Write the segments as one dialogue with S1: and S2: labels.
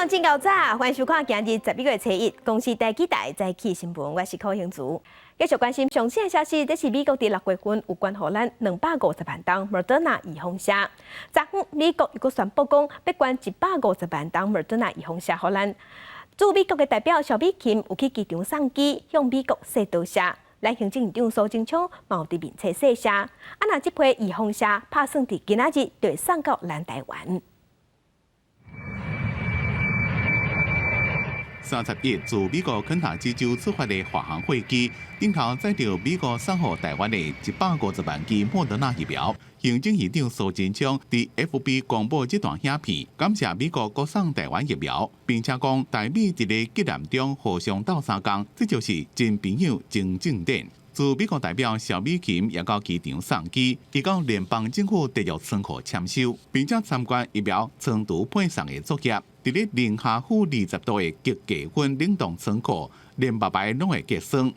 S1: 上真够早，欢迎收看今日11月初1公司第几台早起新闻，我是柯兴竹。继续关心上新的消息，这是美国伫6月份有关荷咱250万档 Moderna 预防车。昨昏美国又宣布讲，要捐150万档 Moderna 预防车予咱。驻美国的代表小美琴有去机场送机，向美国说多谢。咱行政院长苏贞昌嘛有伫面册说谢。若这批预防车拍算伫今仔日就会送到咱台湾。
S2: 31自美国肯塔基州出发的华航飞机，顶头载着美国送予台湾的150万剂莫德纳疫苗。行政院长苏贞昌伫 FB 公布这段影片，感谢美国国送台湾疫苗，并且讲台美伫个激战中互相斗相共，这就是真朋友真正典。 驻美国代表小美琴也到机场送机，伊到联邦政府特约仓库签收，并且参观疫苗长途配送的作业。伫咧零下负20度的极低温冷冻仓库，连白白拢会结霜。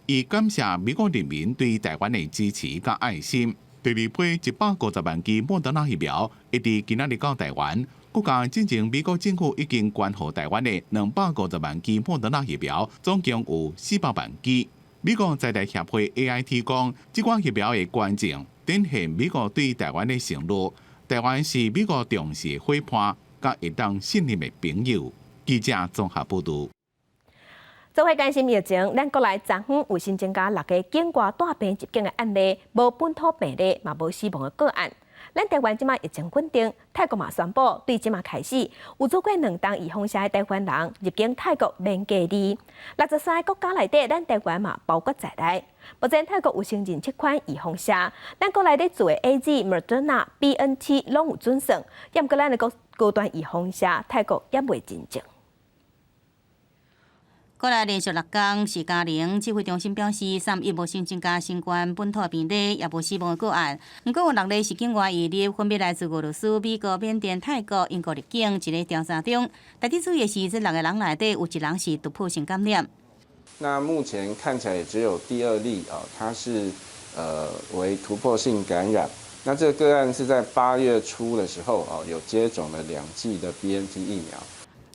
S2: 伊感谢美国人民对台湾的支持甲爱心。第二批150万剂莫德纳疫苗，一直今仔日到台湾。国家进前美国政府已经捐予台湾的250万剂莫德纳疫苗，总共有400万剂。 美国在台协会 AIT 讲，这款疫苗的捐赠展现美国对台湾的承诺。台湾是美国重视的伙伴，甲会当信任的朋友。记者综合报道。
S1: 做伙关心疫情，咱国内昨昏有新增加6个境外带病入境的案例，无本土病例，嘛无死亡的个案。 咱台湾即马疫情稳定，泰国嘛宣布对即马开始有做过2档预防车的台湾人入境泰国免隔离。63个国家内底，咱台湾嘛包括在内。目前泰国有承认7款预防车，咱国内底做的 AZ、Moderna、BNT 拢有准算，也毋过咱的高端预防车，泰国也未认证。
S3: 国内连续6天是加零，指挥中心表示，31无新增加新冠本土病例，也无死亡个案。不过有6例是境外移入，分别来自俄罗斯、美国、缅甸、泰国、英国入境。一个调查中，特别注意的是，这6个人内底有1人是突破性感染。
S4: 那目前看起来也只有第2例它是为突破性感染。那这个个案是在8月初的时候有接种了2剂的 BNT 疫苗。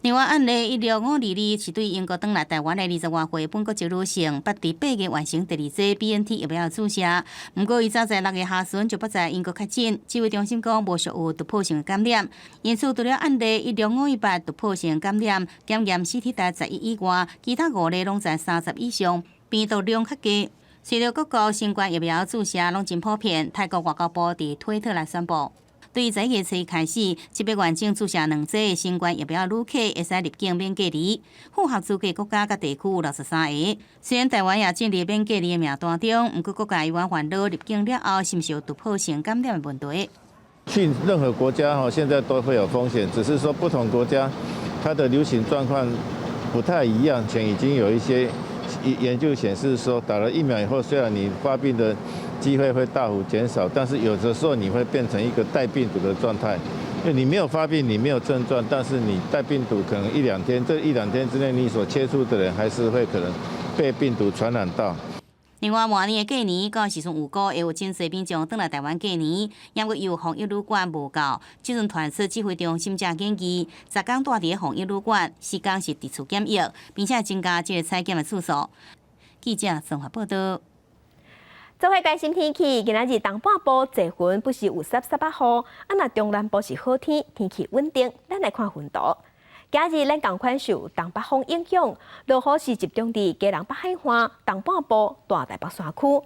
S3: 另外案例16522是对英国返来台湾的20多岁本国籍女性，捌伫8月完成第2剂 BNT 疫苗注射。不过，伊早在6月下旬就捌在英国确诊，指挥中心讲无属有突破性感染。因此，除了案例16518突破性感染，检验 CT 值11以外，其他5例拢在30以上，病毒量较低。随着各国新冠疫苗注射拢真普遍，泰国外交部伫推特来宣布。 对11月初开始，即笔完整注射2剂的新冠疫苗旅客会使入境免隔离。符合资格国家甲地区有63个。虽然台湾也进入免隔离的名单中，不过国家依然烦恼入境了后是毋是有突破性感染的问题。
S5: 去任何国家现在都会有风险，只是说不同国家它的流行状况不太一样。前已经有一些研究显示说，打了疫苗以后，虽然你发病的 机会会大幅减少，但是有的时候你会变成一个带病毒的状态，因为你没有发病，你没有症状，但是你带病毒可能1、2天，这1、2天之内，你所接触的人还是会可能被病毒传染到。
S3: 另外，明年的过年到时阵预估会有真侪民众返来台湾过年，因为有防疫旅馆无够，即阵传出指挥中心正建议10天住伫防疫旅馆，4天是伫厝检疫，并且增加这个采检的次数。记者综合报道。
S1: 做伙关心天气，今仔日东半部侪云，不时有18雨。若中南部是好天，天气稳定。咱来看云图。今日咱同款受东北风影响，落雨是集中伫基隆北海岸、东半部、大台北山区。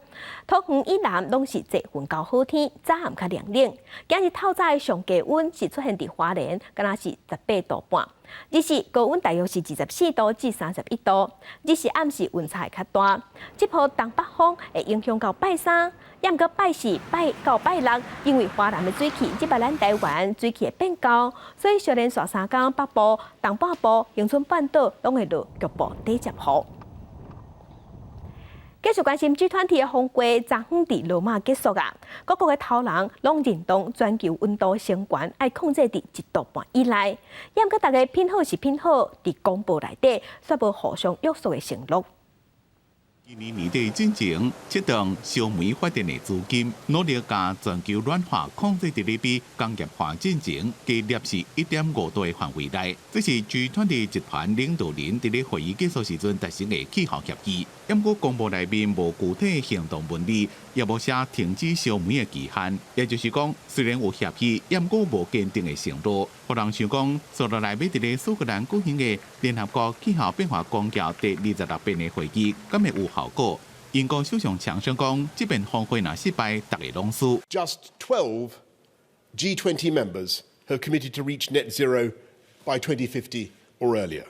S1: 桃园以南拢是侪云到好天，早暗较凉冷。今日透早的上低温是出现伫花莲，敢若是18度半。 日时高温大约是24度至31度，日时暗时温差会较大。这波东北风会影响到拜3，也毋过拜4、拜9、拜6，因为华南的水汽即摆咱台湾水汽会变高，所以小连续3天北部、东半部、恒春半岛拢会落局部短暂雨。 继续关心 G20 的峰会，昨昏伫罗马结束啊！各国的头人拢认同全球温度升悬，爱控制伫1度半以内。也毋过大家偏好是偏好，伫公布内底却无互相约束的承诺。
S2: 今年年底进前，启动烧煤发电的资金，努力将全球暖化控制在咧比工业化进程加摄氏1.5度的范围内。这是 G20 集团领导人在咧会议结束时阵达成的气候协议。不过公布内面无具体行动文字，也无写停止烧煤的期限。也就是讲，虽然有协议，不过无坚定的承诺。互人想讲，所落来要伫咧苏格兰举行的联合国气候变化公约第26遍的会议，敢会有效果？英国首相强生讲，这边峰会若失败，大家拢输。
S6: Just 12 G20 members have committed to reach net zero by 2050 or earlier.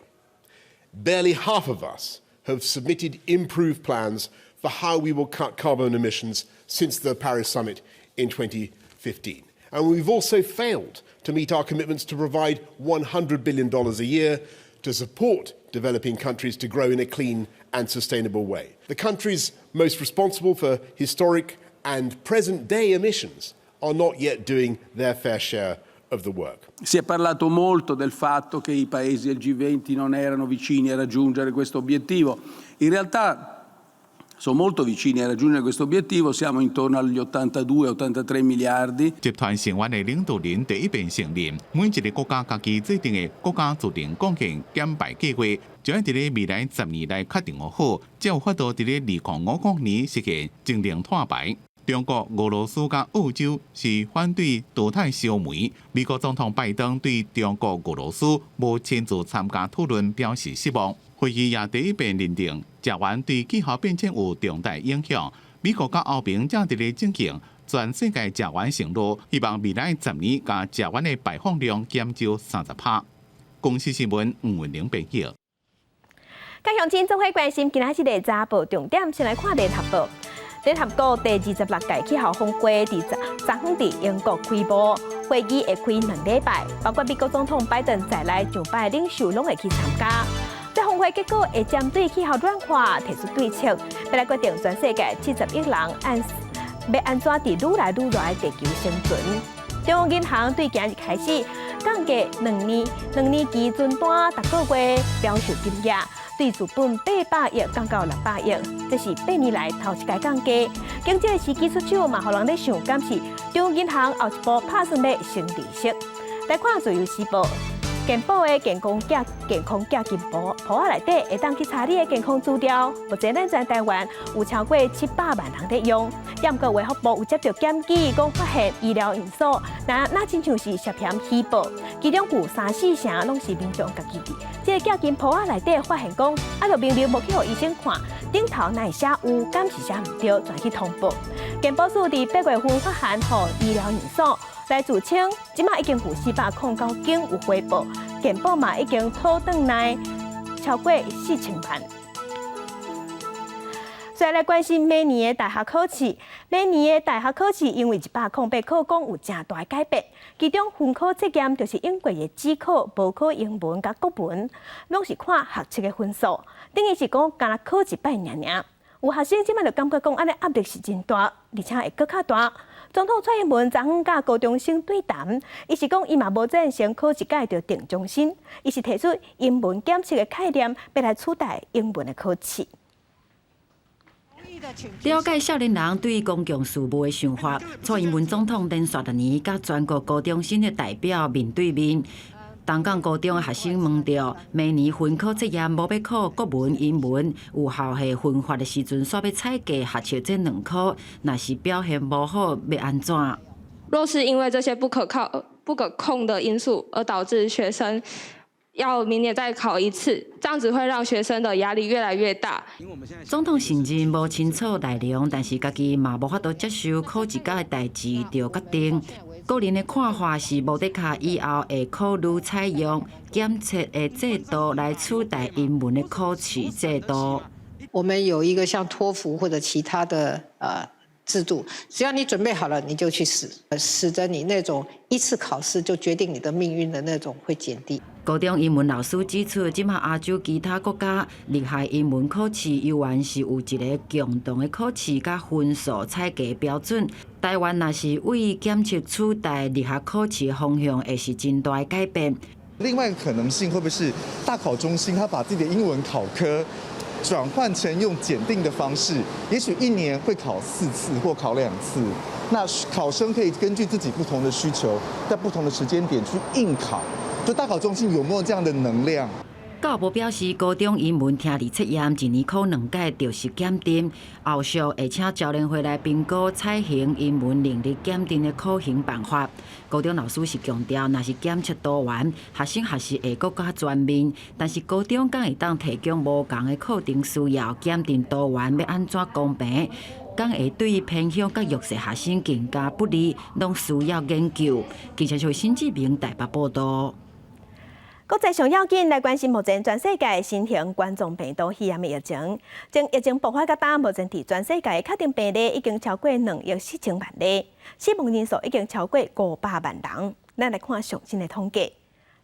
S6: Barely half of us have submitted improved plans for how we will cut carbon emissions since the Paris summit in 2015. And we've also failed to meet our commitments to provide $100 billion a year to support developing countries to grow in a clean and sustainable way. The countries most responsible for historic and present-day emissions are not yet doing their fair share of the work.
S7: Si è parlato molto del fatto che i paesi del G20 non erano vicini a raggiungere questo obiettivo. In realtà sono molto vicini a raggiungere questo obiettivo, siamo intorno agli 82-83 miliardi.
S2: 集团成员的领导人第一遍承认，每一个国家家己制定的国家自定贡献减排计划，就要伫咧未来10年内确定好，才有法度伫咧2050年实现净零碳排。中国、俄罗斯甲澳洲是反对淘汰烧煤。美国总统拜登对中国、俄罗斯无亲自参加讨论表示失望。会议也第一遍认定，石原对气候变迁有重大影响。美国甲欧盟正伫咧进行全世界石原承诺，希望未来10年甲石原的排放量减少30%。公司新闻吴文玲报道。
S1: 甲乡亲总会关心今仔日的早报重点，先来看联合报。联合国第26届气候峰会伫昨昏伫英国开幕，会议会开2礼拜，包括美国总统拜登在内上百领袖拢会去参加。这峰会结果会针对气候暖化提出对策，要来决定全世界70亿人要安怎伫愈来愈热的地球生存。中央银行对今日开始降价2年期存单逐个月标售金额。对资本800亿降到600亿，这是8年来头一届降价。经济的时机出手嘛，互人咧想，敢是中央银行后一步打算要升利息。来看自由时报，健保的健康假金簿仔内底会当去查你的健康资料。目前咱在台湾有超过700万人在用，也毋过卫福部有接到检举，讲发现医疗因素，那亲像是涉嫌虚报，其中有3、4成拢是民众家己的。这个假金簿仔内底发现讲，就明明无去互医生看，顶头乃写有，敢是写毋对，全去通报。健保署伫8月份发函互医疗因素来自称，即马已经有409件有回报，健保嘛已经讨转来超过4000万。再来关心明年的大学考试，明年的大学考试因为108考纲有正大改变，其中分科测验就是英国的指考、报考英文甲国文，拢是看学测的分数，等于是讲干考一摆尔。有学生即摆就感觉讲安尼压力是真大，而且会更较大。总统蔡英文昨昏甲高中生对谈，伊是讲伊嘛无责任先考一届就定终身，伊是提出英文检测的概念，要来取代英文的考试。
S8: 了解少年人对公共事务的想法，蔡英文总统连续2年甲全国高中生的代表面对面。东港高中的学生问到，明年分科测验无要考国文、英文，有校系分发的时阵，煞要采计学测这2科，若是表现无好，要安怎？
S9: 若是因为这些不可控的因素而导致学生要明年再考一次，这样子会让学生的压力越来越大。
S8: 总统承认无清楚内容，但是家己嘛无法度接受考一届的代志就决定。个人的看法是，无得卡以后会考虑采用检测的制度来取代英文的考试制度。
S10: 我们有一个像托福或者其他的制度，只要你准备好了，你就去试，使得你那种一次考试就决定你的命运的那种会减低。
S8: 高中英文老师指出，即马亚洲其他国家厉害英文考试，犹原是有一个共同的考试甲分数采计标准。台湾若是为检测取代厉害考试的方向，会是真大的改变。
S11: 另外一个可能性会不会是大考中心他把自己的英文考科转换成用检定的方式，也许1年会考4次或考2次。那考生可以根据自己不同的需求，在不同的时间点去应考。就大考中心有没有这样的能量？
S8: 教育部表示，高中英文听力测验1年考2届就是检定，后续会请教练会来评估采行英文能力检定的可行办法。高中老师是强调，若是检测多元，学生学习会更加全面。但是高中敢会当提供无同的课程需要，检定多元要安怎公平？敢会对偏向甲弱势学生更加不利，拢需要研究。记者从新志明台北报道。
S1: 国际上要紧来关心目前全世界新型冠状病毒肺炎的疫情。从疫情爆发到今，目前伫全世界确定病例已经超过2亿4千万例，死亡人数已经超过500万人。咱来看上新的统计。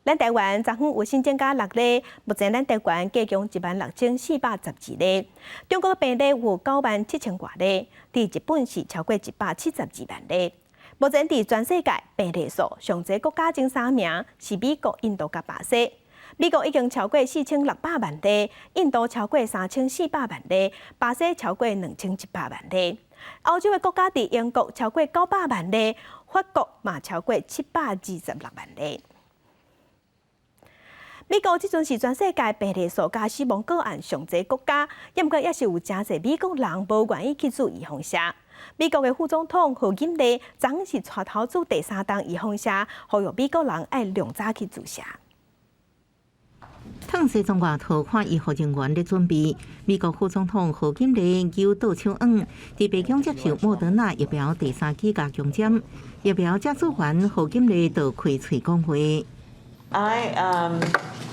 S1: 咱台湾昨昏有新增加6例，目前咱台湾加强16412例。中国病例有97000多例，伫日本是超过172万例。目前伫全世界病例数上侪国家前3名是美国、印度甲巴西。美国已经超过4600万例，印度超过3400万例，巴西超过2700万例。欧洲的国家伫英国超过900万例，法国嘛超过726万例。美国即阵是全世界病例数加死亡个案上侪国家，不过也是有真侪美国人无愿意去做预防针。美国的副总统贺锦丽昨是带头做第3档预防针，呼吁美国人爱量早去注射。
S12: 趁西装外套看医护人员咧准备，美国副总统贺锦丽又倒手软，伫白宫接受莫德纳疫苗第3剂加强针，疫苗接种完，贺锦丽就开嘴讲话。
S13: I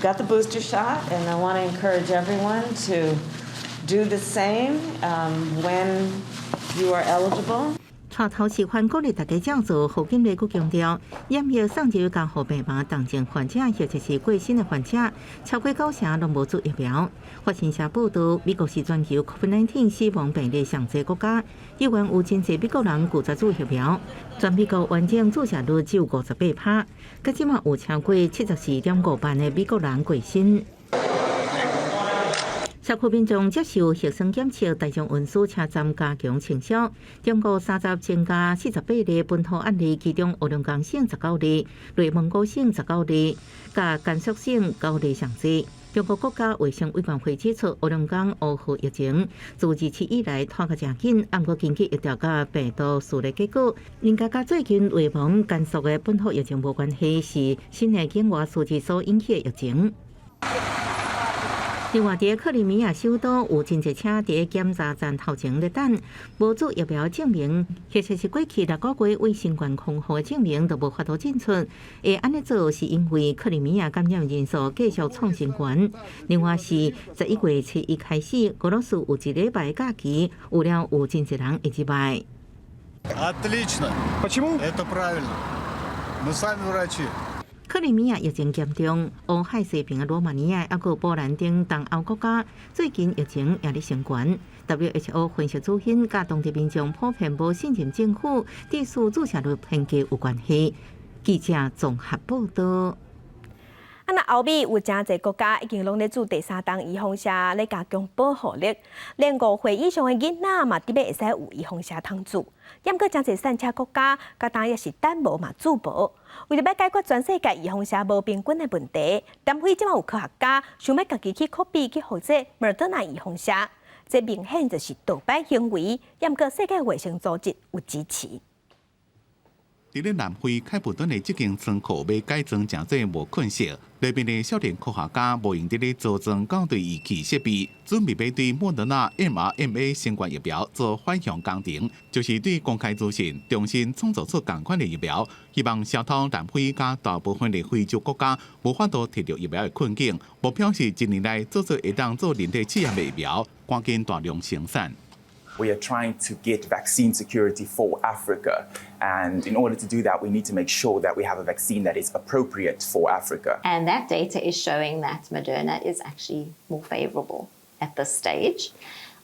S13: got the booster shot, and I want to encourage everyone to do the same when you are eligible.
S12: 带头示范鼓励大家照做，贺锦丽佫强调，染疫送就交互病房重症患者，或者是过身的患者，超过90%拢无做疫苗。法新社报道，美国是全球 COVID-19 死亡病例上侪国家，有缘有真侪美国人拒绝做疫苗，全美国完整注射率只有58%，甲即马有超过74.5万的美国人过身。社区民众接受核酸检测，大众运输车站加强清消。中国30增加48例本土案例，其中乌龙岗省19例，内蒙古省19例，甲甘肃省9例上市。中国国家卫生委员会指出，乌龙岗乌号疫情自27以来拖个真紧，不过近期又调到病毒数的结果，应该甲最近内蒙、甘肃的本土疫情无关系，是新的境外数字所引起的疫情。另外，伫克里米亚首都有真侪车伫检查站头前咧等，无做疫苗证明，或者是过去6个月为新冠康复的证明都无法度进出。会安尼做是因为克里米亚感染人数继续创新高。另外是11月7日开始，俄罗斯有1礼拜假期，有了有真侪人会入来。
S14: Отлично. Почему? Это правильно. Мы сами врачи.
S12: 克里米亚疫情严重，乌海西边的罗马尼亚还有波兰等东欧国家最近疫情也在升悬。WHO 分析主因甲当地民众普遍无信任政府，致使注射率偏低有关系。记者综合报道。
S1: 那欧美有真侪国家已经拢咧做第3档预防针，咧加强保护力。连5岁以上的囡仔嘛，特别会使有预防针通做。不过真侪散车国家，甲当也是等无嘛做无。为了要解决全世界预防针无平均的问题，南非即马有科学家想要家己去copy去学这莫德纳预防针，这明显就是盗版行为。不过世界卫生组织有支持。
S2: 伫咧南非开普敦的这间仓库要改装真济无困色，里面的少年科学家无用伫咧组装校对仪器设备，准备要对莫德纳 mRNA 新冠疫苗做反向工程，就是对公开资讯重新创造出同款的疫苗，希望消脱南非甲大部分的非洲国家无法度摕到疫苗的困境。目标是1年内做会当做人体试验的疫苗，赶紧大量生产。
S15: We are trying to get vaccine security for Africa. And in order to do that, we need to make sure that we have a vaccine that is appropriate for Africa.
S16: And that data is showing that Moderna is actually more favorable at this stage.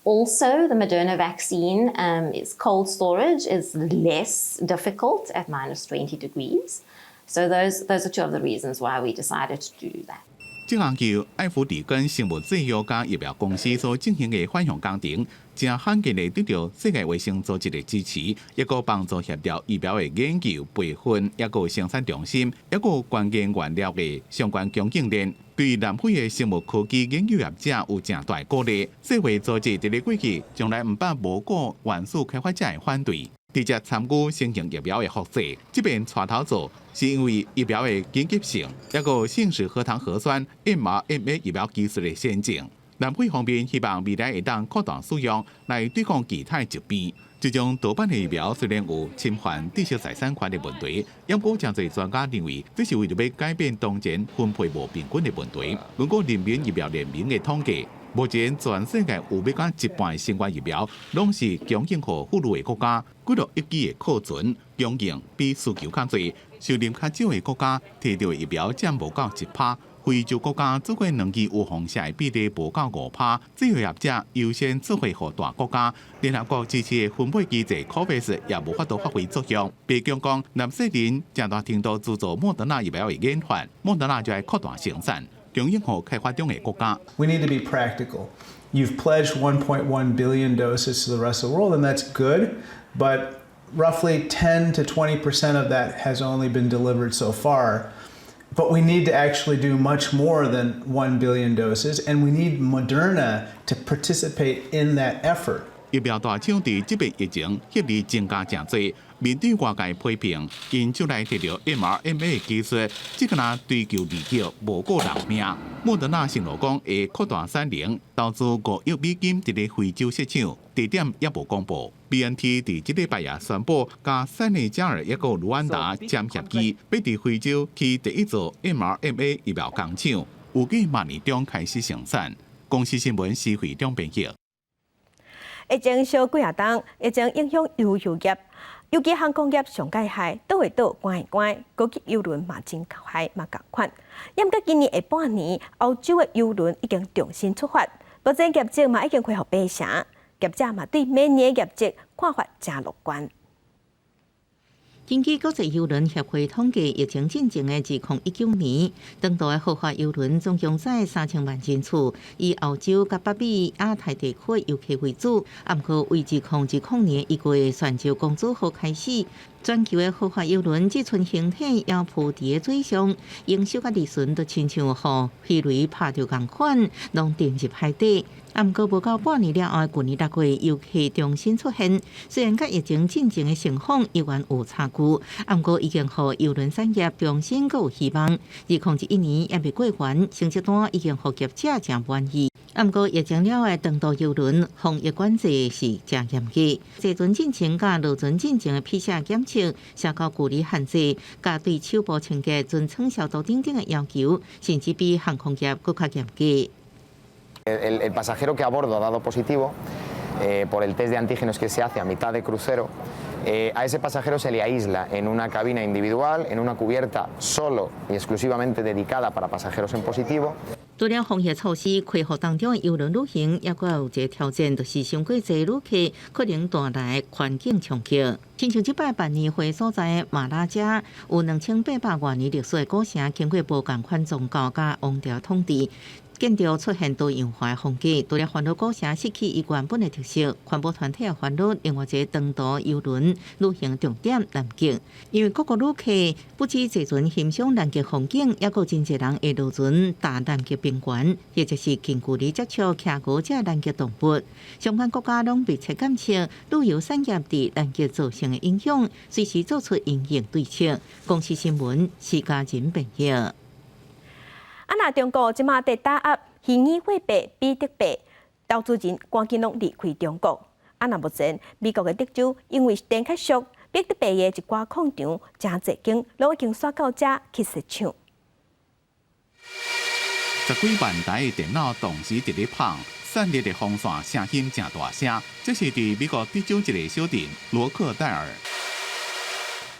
S16: Also, the Moderna vaccine is cold storage is less difficult at -20 degrees. So those are two of the reasons why we decided to do that.
S2: 这项由艾弗里根生物制药加疫苗公司所进行的反向工程，正罕见地得到世界卫生组织的支持，一个帮助协调疫苗的研究、备份，一个生产中心，一个关键原料的相关供应链。对南非的生物科技研究业者有正大鼓励。世卫组织伫咧过去从来唔捌无过原始开发者的反对。直接参与新型疫苗的复制，这边带头做，是因为疫苗的紧急性，一个信使核糖核酸 mRNA 疫苗技术的先进。南非方面希望未来会当扩大使用来对抗其他疾病。这种多版的疫苗虽然有侵犯知识财产权的问题，不过真侪专家认为这是为了要改变当前分配无平均的问题。不过人民疫苗联盟的统计。目前，全世界有要讲一半的新冠疫苗，拢是供应给富裕的国家，几落一支的库存供应比需求较多。收入较少的国家，摕到的疫苗占无到1%。非洲国家做过2剂有风险的比例无到5%。制药业者优先指挥给大国家。联合国支持的分配机制 COVAX 也无法度发挥作用。北京讲，南西人正大程度资助莫德纳疫苗的研发，莫德纳就要扩大生产。供应给开发中的国家。
S17: We need to be practical. You've pledged 1.1 billion doses to the rest of the world, and that's good, but roughly 10 to 20% of that has only been delivered so far. But we need to actually do much more than 1 billion doses, and we need Moderna to participate in that effort.
S2: 疫苗大厂伫这边疫情协力增加真多，面对外界批评，因就来摕到 mRNA 技术，这个若追求利益，无顾人命。莫德纳承诺讲会扩大产能，投资5亿美金伫咧非洲市场，地点也无公布。BNT 伫这礼拜也宣布，甲塞内加尔一个卢安达签协议，要伫非洲起第一座 mRNA 疫苗工厂，预计明年中开始生产。公司新闻是会中编辑。
S1: 疫情烧几啊冬，疫情影响旅游业，尤其航空业上界害，倒会倒关一关，高级邮轮嘛真害嘛共款。因甲今年下半年，欧洲的邮轮已经重新出发，目前业绩嘛已经恢复平常，业者嘛对明年的业绩看法真乐观。
S12: 根据国际邮轮协会统计，疫情进前的2019年，当地的豪华邮轮总共载3000万人次，以欧洲甲北美、亚太地区游客为主。不过，为2010年1月全球公主号开始，全球的豪华邮轮这群形体也铺伫个水上，营收甲利润都亲像鱼雷拍着共款，拢沉入海底。不过，无到半年了后，去年6月游客重新出现，虽然甲疫情进前的情况依然有差距，不过已经互邮轮产业重新有希望。2021年也未过完，成绩单已经互业者真满意。不过疫情了后，长途邮轮防疫管制是真严格，坐船进前甲落船进前的PCR检测、社交距离限制、甲对手部清洁、尊称消毒等等的要求，甚至比航空业更加严格。
S18: El pasajero que a bordo ha dado positivo por el test de antígenos que se hace a mitad de crucero, a ese pasajero se le aísla en una cabina individual, en una cubierta solo y exclusivamente dedicada para pasajeros en positivo.
S12: 除了防疫措施，恢复当中的邮轮旅行，也阁有一个挑战，就是上过侪旅客可能带来环境冲击。亲像这摆办年会所在的马拉加，有2800多年历史的古城，经过无共款宗教甲王朝统治。建筑出现多样化的风格，除了烦恼古城失去伊原本的特色，环保团体也烦恼另外一个长途邮轮旅行重点南极，因为各国旅客不止坐船欣赏南极风景，也有真侪人会落船踏南极冰原，或者是近距离接触骑过这南极动物。相关国家拢密切监测旅游产业伫南极造成的影响，随时做出应应对策。公司新闻施家仁编译。
S1: 那中国即马在打压虚拟货币比特币，投资人赶紧拢离开中国。那目前美国的德州因为电较俗，比特币的一寡矿场真侪间拢已经刷到这去市场。
S2: 10几万台的电脑同时伫咧跑，散热的风扇声音真大声。这是伫美国德州一个小镇罗克戴尔。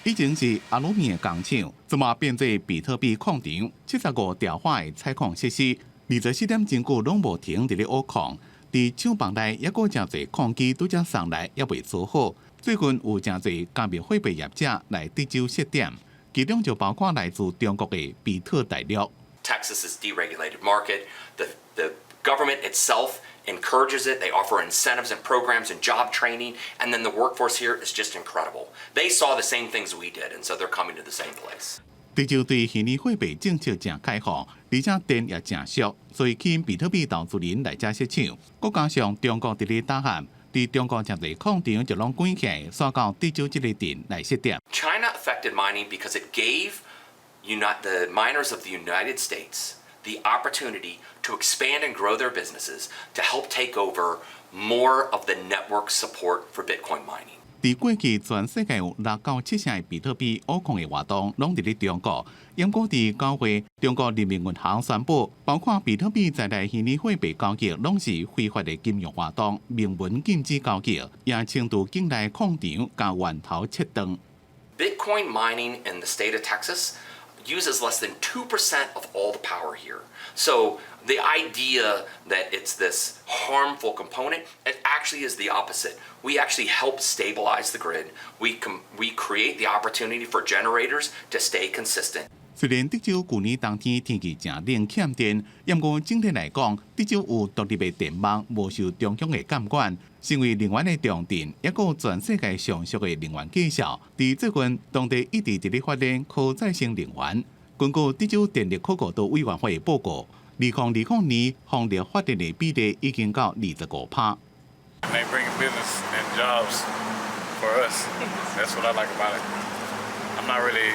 S2: 以前是阿鲁米的工厂，即马变做比特币矿场，75条化的采矿设施，24点真久拢无停伫咧挖矿。伫厂房内也有真侪矿机拄则送来，也未做好。最近有真侪加密货币业者来德州设点，其中就包括来自中国的比特大陆。
S19: Texas's deregulated market. The government itself encourages it. They offer incentives and programs and job training, and then the workforce here is just incredible. They saw the same things we did, and so they're coming to the same place.
S2: 地州对虚拟货币政策正开放，而且电也正俗，所以吸引比特币投资人来这设厂。再加上中国伫咧打hạn，伫中国真侪矿场就拢关起来，刷到地州这个店来设点。
S19: China affected mining because it gave the miners of the United States the opportunity to expand and grow their businesses to help take over more of the network support for Bitcoin mining.
S2: 伫过去，全世界有6到7成的比特币挖矿的活动拢伫咧中国。因过伫9月，中国人民银行宣布，包括比特币在内虚拟货币交易拢是非法的金融活动，明文禁止交易，也称度境内矿场甲源头切断。
S19: Bitcoin mining in the state of Texas uses less than 2% of all the power here. So the idea that it's this harmful component, it actually is the opposite. We actually help stabilize the grid. We create the opportunity for generators to stay consistent.
S2: 虽然德州去年冬天天气正冷欠电，不过整体来讲，德州有独立的电网，无受中央的监管，成为能源的重镇，也有全世界上述的能源介绍。伫最近，当地一直伫咧发展可再生能源。根据德州电力可靠度委员会的报告，2020年风力发电的比例已经到25%。
S20: They bring business and jobs for us. That's what I like about it. I'm not really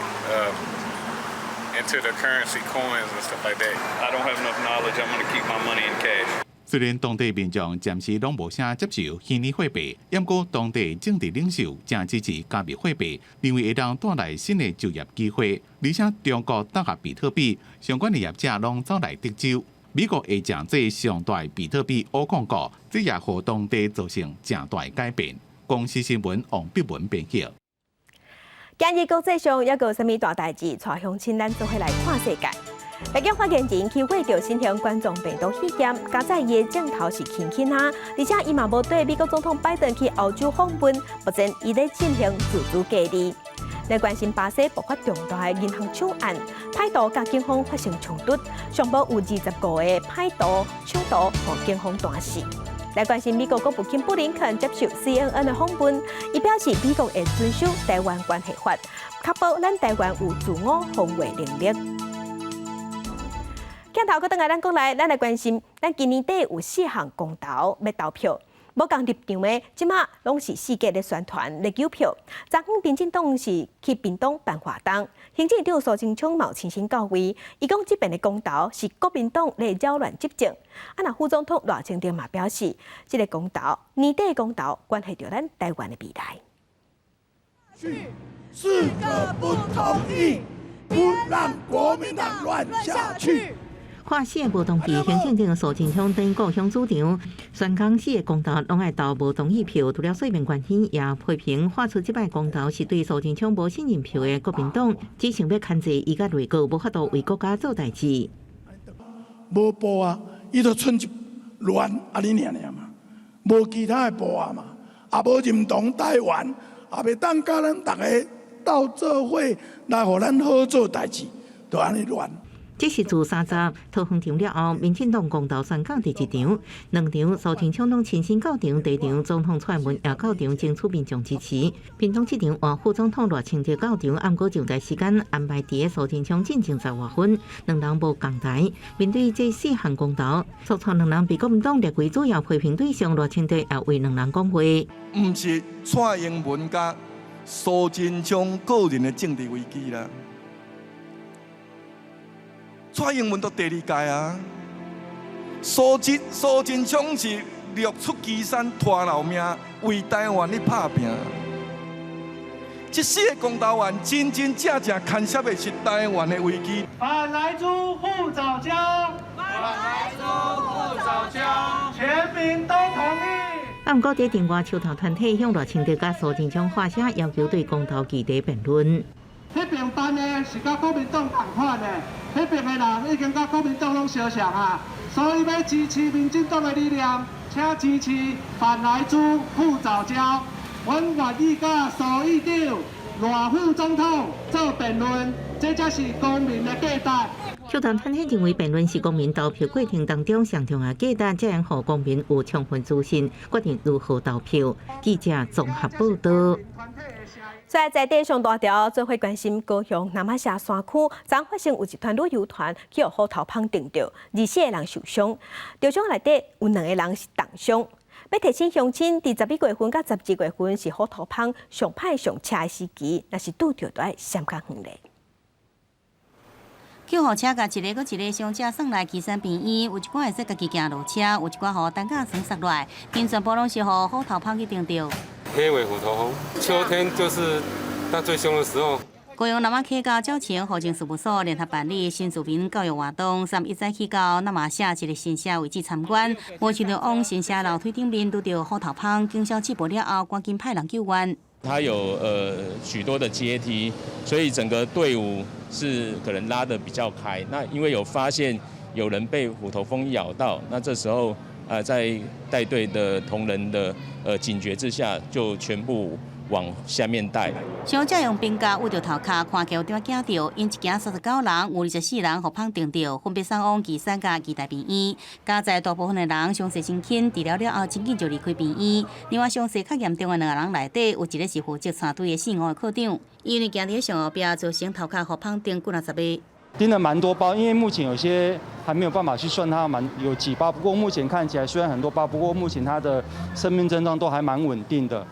S20: into the currency coins and stuff like that. I don't have enough knowledge. I'm going to keep my money in cash.
S2: 虽然当地民众暂时拢无啥接受虚拟货币，不过当地政治领袖正支持加密货币，认为会当带来新的就业机会。而且中国打压比特币，相关的业者拢走来德州。美国会将这上大比特币挖矿国，这也互当地造成正大改变。公司新闻王碧文编辑。
S1: 今日国际上还有啥物大代志？带乡亲咱做伙来看世界。北京发言人去会着新型冠状病毒试验，加在伊的镜头是轻轻啊，而且伊嘛无对美国总统拜登去欧洲访问，目前伊在进行自主隔离。来关心巴西爆发重大的银行抢案，歹徒甲警方发生冲突，上报有25个歹徒抢夺，互警方断死。来关心美国国务卿布林肯接受 CNN 的访问，伊表示美国会遵守台湾关系法，确保咱台湾有自我防卫能力。镜头搁倒来，咱讲来，咱来关心，咱今年底有4项公投要投票，无共立场的，即马拢是四界咧宣传咧救票。昨昏民进党是去屏东办活动，行政长苏贞昌有亲身到位，伊讲即边的公投是国民党咧扰乱执政。那副总统赖清德嘛表示，即个公投年底的公投关系到咱台湾的未来。
S21: 四个不同意，不让国民党乱下去。
S12: 化四个无同意，行政长苏贞昌等各项主张，宣讲4个公投拢爱投无同意票。除了水面关系，也批评发出即摆公投是对苏贞昌无信任票的国民党，只想要牵制伊甲内阁无法度为国家做代志。
S21: 无步啊，伊就剩一乱啊你尔嘛，无其他的步啊嘛，也无认同台湾，也袂当甲咱大家斗做伙来互咱好做代志，就安尼乱。
S12: 这是自30日桃园场了后，民进党公投宣讲第1场，2场苏贞昌拢亲身到场，第1场总统蔡英文也到场争取民众支持。屏东这场换副总统赖清德到场，暗过上台时间安排伫个苏贞昌进前10外分，2人无共台。面对这4项公投，所错2人被国民党列为主要批评对象，赖清德也为2人讲话。
S21: 唔是蔡英文甲苏贞昌个人的政治危机啦。蔡英文都第2届啊，苏贞昌是跃出岐山，拖老命为台湾咧拍拼。这4个公投案真正牵涉的是台湾的危机。
S22: 反莱猪护早教，反莱猪护早教，全民都同意。
S12: 不过，在另外手头团体向赖清德甲苏贞昌发声，要求对公投议题辩论。
S22: 迄边办的是甲国民党同款的，迄边的人已经甲国民党拢相像啊，所以要支持民进党的力量，请支持反莱猪护早教。阮愿意甲苏议长、赖副总统做辩论，这才是公民的价值。
S12: 社团团体认为，辩论是公民投票过程当中上重要价值，才能让公民有充分自信，决定如何投票。记者综合报道。
S1: 在地上大条，最会关心高雄南马峡山区，昨发生有一团旅游团去虎头芳顶着，24个人受伤，着伤内底有2个人是重伤。要提醒乡亲，伫11月份到12月份是虎头芳上歹上车的时期，若是拄着就要闪较远咧。
S3: 救护车甲一个搁一个伤者送来旗山病院，有一寡会使家己行路车，有一寡互担架绳塞落，因全部拢是互虎头芳去顶着。
S4: 黑尾虎头蜂，秋天就是它最凶的时候。
S3: 高雄南马溪到沼前户政事务所联合办理新住民教育活动，3一早起到南马社一个新社位置参观，无想到往新社楼梯顶面拄着虎头芳，经消气搏了后，赶紧派人救援。
S5: 它有许多的阶梯，所以整个队伍是可能拉得比较开。那因为有发现有人被虎头蜂咬到，那这时候在带队的同仁的警觉之下，就全部往下面带。
S3: 伤者用冰架捂着头壳，看起有点惊到，因一行39人，有24人互芳定着，分别送往旗山甲期待病院。加在大部分的人伤势真轻，治疗了后真紧就离开病院。另外伤势较严重的2个人内底，有一个是负责车队的4号科长，因为行伫上后壁造成头壳互芳定几60个。
S23: 钉了蛮多包，因为目前有些还没有办法去算它有几包，不过目前看起来虽然很多包，不过目前它的生命症状都还蛮稳定的，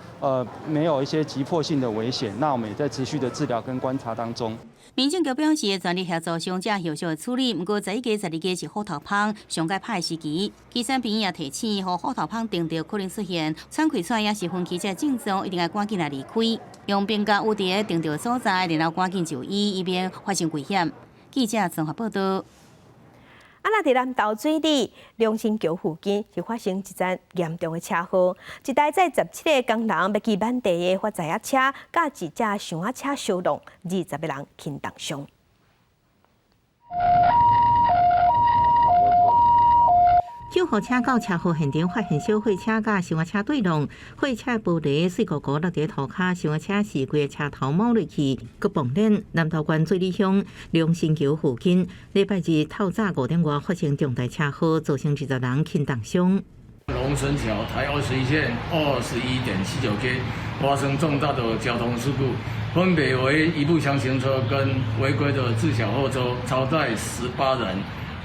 S23: 没有一些急迫性的危险。那我们也在持续的治疗跟观察当中。
S3: 民政局表示，全力协助伤者后续的处理。不过11个、12个是虎头芳上介歹的时期，旗山病院也提醒，互虎头芳定着可能出现喘气喘也是分期这症状，一定要赶紧来离开，用冰架捂伫个定着所在，然后赶紧就医，以免发生危险。记者综合报道。
S1: 那伫南投水里龙兴桥附近是发生一桩严重的车祸，一台载17个工人要去满地的发财车，甲一架箱仔车相撞，20个人轻重伤。
S12: 救护车到车祸现场，发现小货车甲箱仔车对撞，货车玻璃碎糊糊落伫涂骹，箱仔车是规个车头冒落去，佮崩裂。南投县水里乡龙兴桥附近，礼拜日透早5点外发生重大车祸，造成20人轻重伤。
S24: 龙神桥台21线21.79K 发生重大的交通事故，分别为一部厢型车跟违规的自小货车超载18人。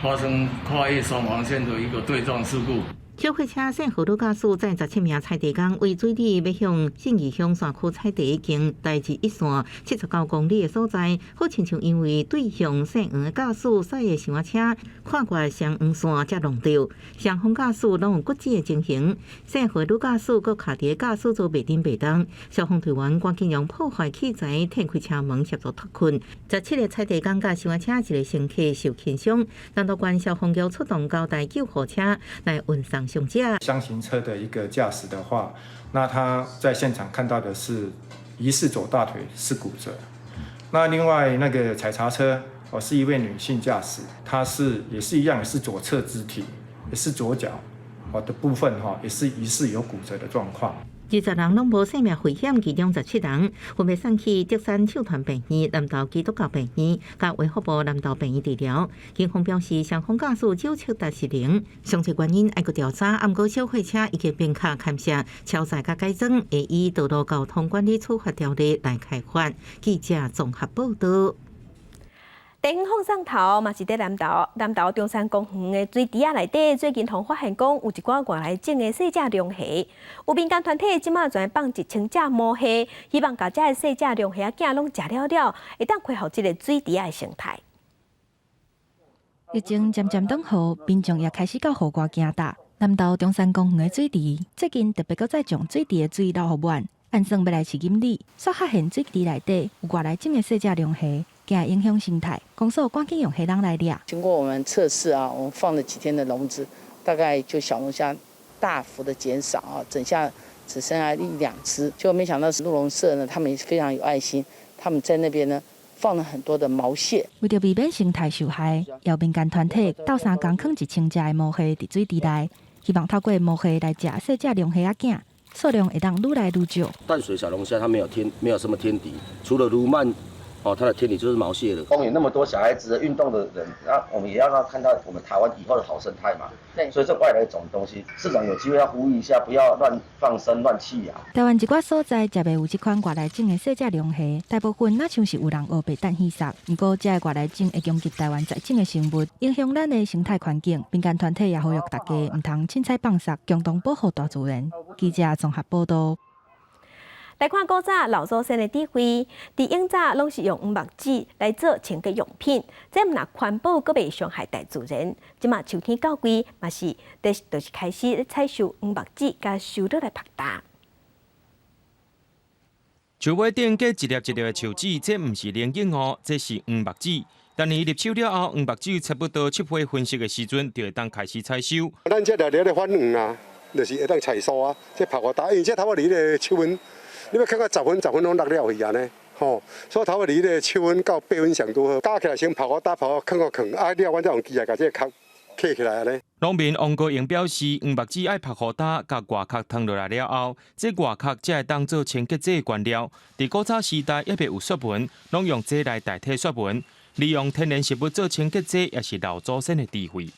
S24: 发生跨越双黄线的一个对撞事故。
S12: 小货车姓何女驾驶载17名菜地工，为水里要向信义乡山区菜地经台至一线79公里的所在，好亲像因为对向姓黄的驾驶驶的箱仔车跨过双黄线才撞到，双方驾驶拢有骨折的情形。姓何女驾驶佫卡伫驾驶座背顶背动，消防队员赶紧用破坏器材踢开车门协助脱困。17个菜地工甲箱仔车一个乘客受轻伤，南投县消防局出动9台救护车来运送。
S25: 厢型车的一个驾驶的话，那他在现场看到的是疑似左大腿是骨折。那另外那个采茶车是一位女性驾驶，她也是一样，也是左侧肢体，也是左脚的部分也是疑似有骨折的状况。
S12: 20人拢无生命危险，其中17人分别送去竹山社团病院、南投基督教病院、甲卫福部南投病院治疗。警方表示，双方驾驶酒测达是0，详细原因还佫调查。毋过小货车已经并卡勘摄超载甲改装，会以道路交通管理处罚条例来开罚。记者综合报道。地方放送头嘛是伫南投中山公园的水池内底，最近同发现讲有一寡外来种的细只龙虾，有民间团体即马全放1000只毛虾，希望把这个细只龙虾仔拢食了，会当恢复这个水池的生态。
S26: 疫情渐渐转好，民众也开始到户外行踏。南投中山公园的水池最近特别搁再将水池的水流互满，按算要来试金里，煞发现水池内底有外来种的细只龙虾。惊影响生态，公司赶紧用黑人来掠。
S27: 经过我们测试我们放了几天的笼子，大概就小龙虾大幅的减少整下只剩下1-2只。结果没想到鹿茸社呢，他们也非常有爱心，他们在那边呢放了很多的毛蟹。
S26: 为着避免生态受害，由民间团体到3工放1000只的毛蟹伫水池内，希望透过毛蟹来食细只龙虾仔，数量会当愈来愈少。
S28: 淡水小龙虾它没有什么天敌，除了鲈鳗
S6: 哦，它的天敌就是毛蟹了。
S7: 公园那么多小孩子运动的人，那我们也要让他看到我们台湾以后的好生态嘛。对，所以这外来种东西，市长有机会要呼吁一下，不要乱放生、乱弃养。
S26: 台湾一寡所在才袂有这款外来种的小只龙虾，大部分若像是有人学白蛋戏杀，不过这外来种会攻击台湾在种的生物，影响咱的生态环境。民间团体也呼吁大家唔通凊彩放杀，共同保护大自然。记者综合报道。
S1: 来看古早老祖先的智慧，伫永早拢是用黄木纸来做清洁用品，这毋若环保，阁袂伤害大自然。即马秋天到季，嘛是就是开始采收黄木纸，甲收落来拍打。
S8: 树尾顶结一粒一粒的树籽，这毋是灵应哦，这是黄木纸。但你入手了后，黄木纸差不多7月分熟的时阵，就会当开始采收。
S9: 咱这条咧反黄啊，就是会当采收啊，这拍个打，因为这头发离咧秋分。你要看到10分拢落了去安尼，吼，所以头发离咧7分到8分上拄好。加起来先泡个打，泡个放个放，啊了，阮再用机来甲这壳刻起来安尼。
S8: 农民王国英表示，黄木纸爱拍好打，甲外壳烫落来了后，这外壳才会当做清洁剂的原料。伫古早时代，也袂有雪纹，拢用这来代替雪纹，利用天然食物做清洁剂，也是老祖先的智慧。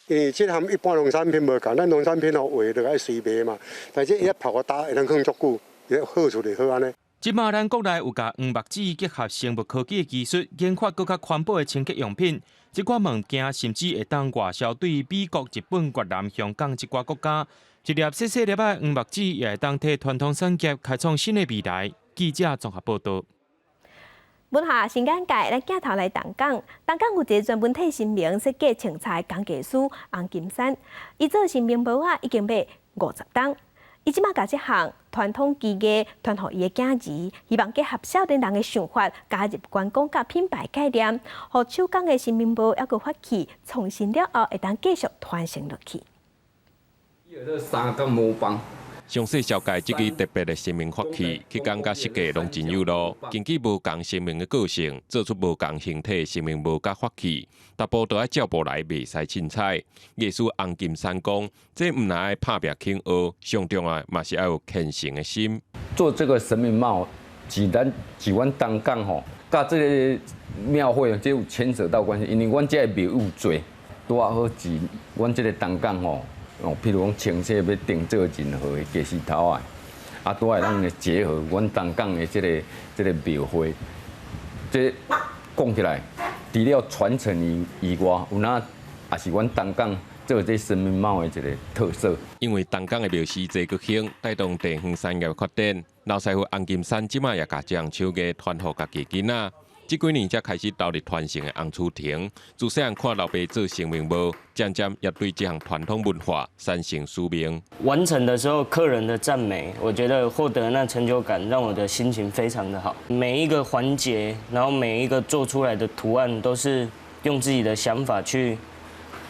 S9: 因为这含一般农产品无共，咱农产品哦话就爱随卖嘛，但是伊泡个打会通放足久。好处就好安尼。
S8: 即马咱国内有甲黄木纸结合生物科技的技术，研发更较环保的清洁用品。即款物件甚至会当外销对美国、日本、越南、香港一寡国家。一粒细细粒的黄木纸也会当替传统产业开创新的未来。记者综合报道。
S1: 文化新眼界，咱镜头来东港。东港有一个专门替新明设计青菜工艺师洪金山，伊做新明帽啊已经卖50档。伊即马甲这项传统技艺传互伊的囝儿，希望结合少年人的想法，加入观光甲品牌概念，互手工的新面貌还佫发起创新了后，会当继续传承落去。
S10: 三个模棒。
S11: 详细紹介這個特別的生命法器，去感覺設計攏真有路，根據無共生命的個性，做出無共形體生命無甲法器，逐步都愛照步來，袂使凊彩。藝術洪金山講，這唔乃愛拍拼輕學，上重要嘛是要有虔誠的心。
S10: 做這個神明帽，是阮東港吼，甲這個廟會這有牽扯到關係，因為阮這個廟有多，拄啊好是阮這個東港吼。哦，譬如講青色要定做任何的雞絲頭啊，都係咱嘅結合，阮東港嘅這個廟會，這講起來，除了傳承以外，有哪也是阮東港做這生命帽嘅一個特色。
S11: 因為東港嘅廟市濟國興，帶動地方產業發展，老師傅洪金山即馬也甲將手藝傳予家己囡仔。這幾年才開始投入傳承的洪厝亭，自細漢看老爸做生命帽，漸漸也對這項傳統文化產生使命。
S13: 完成的時候，客人的讚美，我覺得獲得那成就感，讓我的心情非常的好。每一個環節，然後每一個做出來的圖案，都是用自己的想法去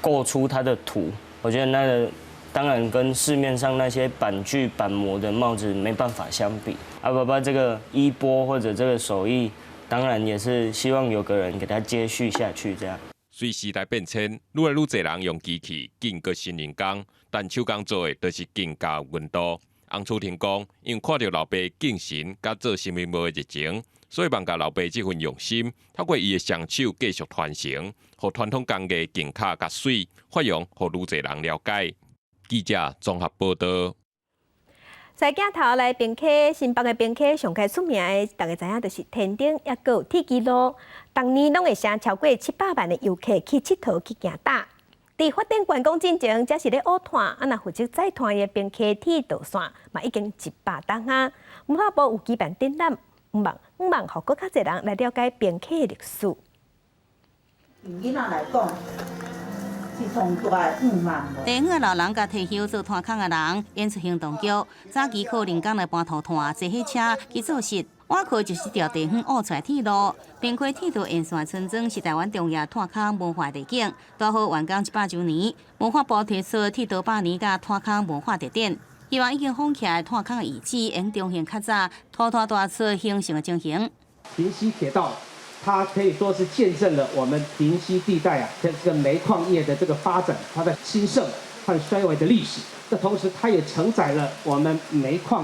S13: 構出它的圖。我覺得那個當然跟市面上那些板具板模的帽子沒辦法相比。阿爸爸這個衣缽或者這個手藝。當然也是希望有個人給他接續下去，這樣。
S11: 隨時代變遷，愈來愈多人用機器建個新人工，但手工做的都是更加溫度。洪厝亭講，因為看到老爸敬神甲做生命帽的熱情，所以望甲老爸這份用心，透過伊的雙手繼續傳承，互傳統工藝更卡甲水，發揚互愈多人了解。記者綜合報道。
S1: 在鏡頭來平溪，新北的平溪上開出名的，大家知影就是天頂，也閣有鐵枝路，當年攏會請超過700萬的遊客去佚佗去行打。在發展觀光進程，才是咧烏炭，啊若負責載炭的平溪鐵道線，嘛已經100檔啊。文化部有舉辦展覽，毋望互更較儕人來了解平溪的歷史。
S28: 用囡仔來講。
S3: 地方的老人甲退休做炭坑的人，演出行動劇，早期靠人工來搬土炭、坐火車去做事。晚課就是條地方挖出來鐵路。平溪鐵道沿線村莊是台灣重要炭坑文化地景，大好完工100周年，文化部提出鐵道100年甲炭坑文化特點，希望已經封起來炭坑的遺址，用重現較早土炭大厝形成的情形。
S22: 平溪鐵道。它可以說是見證了我們平溪地帶啊，這個煤礦業的這個發展，它的興盛和衰微的歷史。這同時，它也承載了我們煤礦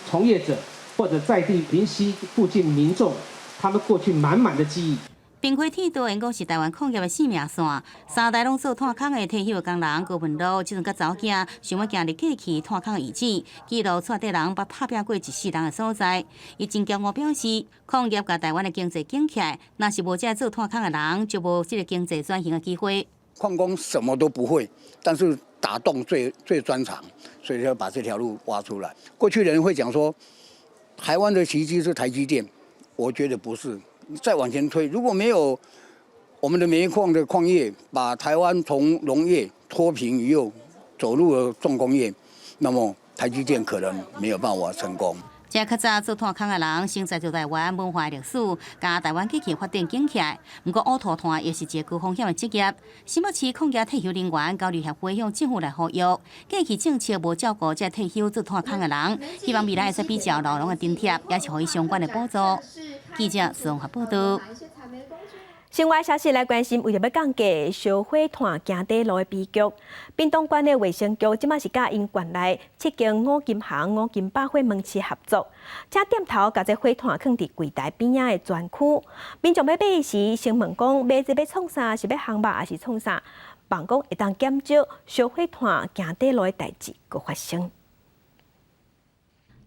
S22: 從業者或者在地平溪附近民眾
S6: 他们过去满满的记忆。
S3: 冰火铁道因讲是台湾矿业的生命线，三代拢做炭坑的退休工人高文路，即阵甲查某囝想要行入过去炭坑的遗址，记录带地人捌拍拼过一世人的所在。伊真骄傲表示，矿业甲台湾的经济兴起来，若是无这做炭坑的人，就无这个经济转型的机会。
S14: 矿工什么都不会，但是打洞最专长，所以要把这条路挖出来。过去人会讲说，台湾的奇迹是台积电，我觉得不是。再往前推，如果没有我们的煤矿的矿业把台湾从农业脱贫以后走入了重工业，那么台积电可能没有办法成功。
S3: 这较早做炭坑的人，承载着台湾文化历史，甲台湾机器发展兴起来。不过，乌土炭也是一个高风险的职业。新北市矿业退休人员交流协会向政府来呼吁，过去政策无照顾这退休做炭坑的人，希望未来会使比较劳动的津贴，也是予伊相关的补助。记者苏荣华报道。
S1: 另外消息来关心，为着要降低烧火炭行底路的悲剧，屏东县的卫生局即马是甲因县内7间五金行、五金百货门市合作，请店头甲这火炭放伫柜台边仔的专区。民众要买时，先问讲买这要创啥，是要烘肉还是创啥？望讲会当减少烧火炭行底路的代志搁发生。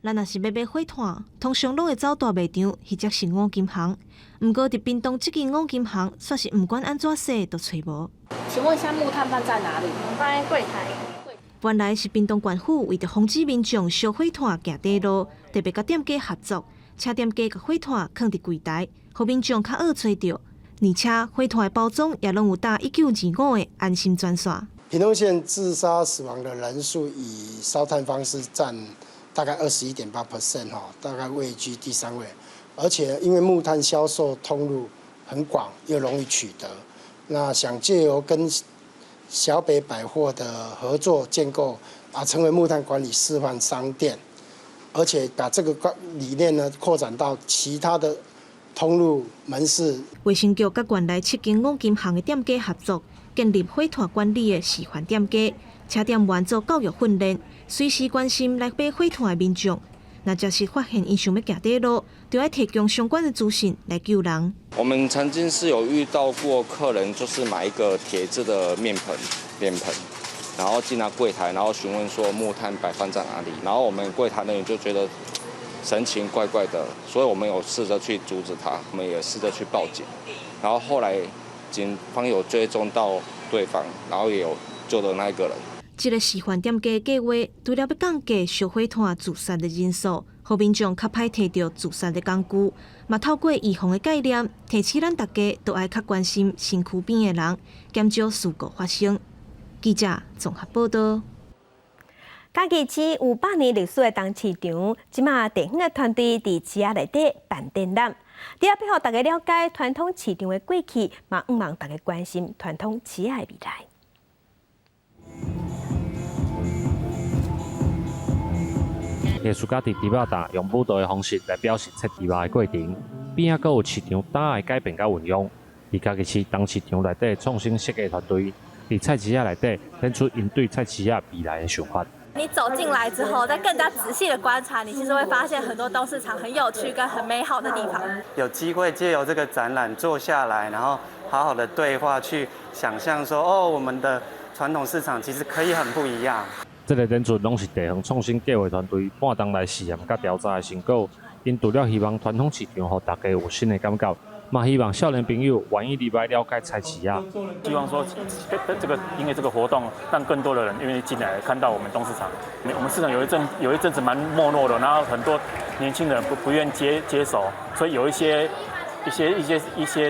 S15: 咱若是要买火炭，通常拢会走大卖场或者是五金行。毋过，伫屏东这间五金行，却是毋管安怎说都找无。
S16: 请问一下，木炭放在哪里？放在柜台。
S15: 原来是屏东县府为着防止民众烧火炭行底路，特别甲店家合作，请店家甲火炭放伫柜台，互民众较好找到。而且火炭的包装也拢有打1925的安心专线。
S17: 屏东县自杀死亡的人数以烧炭方式占大概21.8%哈，大概位居第3位。而且因为木炭销售通路很广，又容易取得，那想借由跟小北百货的合作建构成为木炭管理示范商店，而且把这个理念呢扩展到其他的通路门市。
S15: 卫生局甲县内7间五金行的店家合作，建立火炭管理的示范店家，请店员做教育训练，随时关心来买火炭的民众。那假是发现因想要行底路，就要提供相关的资讯来救人。
S18: 我们曾经是有遇到过客人，就是买一个铁质的面盆，然后进到柜台，然后询问说木炭摆放在哪里，然后我们柜台人员就觉得神情怪怪的，所以我们有试着去阻止他，我们也试着去报警，然后后来警方有追踪到对方，然后也有救了那一个人。
S15: 这个示范店家计划，除了要降低烧火炭自杀的人数，互民众较歹摕到自杀的工具，嘛透过预防的概念，提醒咱大家都爱较关心身躯边的人，减少事故发生。记者综合报道。
S1: 嘉义市有100年历史的东市场，即马地方的团队伫市内底办展览，伫要互大家了解传统市场的过去，嘛毋望大家关心传统市的未来。
S19: 艺术家伫猪肉摊用舞蹈的方式来表示切猪肉的过程，边仔阁有市场档的改变甲运用。伫嘉义市东市场内底创新设计团队，伫菜市仔内底展出因对菜市仔未来的想法。
S16: 你走进来之后，再更加仔细的观察，你其实会发现很多东市场很有趣跟很美好的地方。
S20: 有机会借由这个展览坐下来，然后好好的对话，去想象说，哦，我们的传统市场其实可以很不一样。
S19: 这个展出拢是地方创新计划团队半冬来试验甲调查的成果。因除了希望传统市场，互大家有新的感觉，嘛希望少年朋友愿意入来了解菜市仔。
S29: 希望说，因为这个活动，让更多的人愿意进来看到我们东市场。我们市场有一阵子蛮没落的，然后很多年轻人不愿接手，所以有一些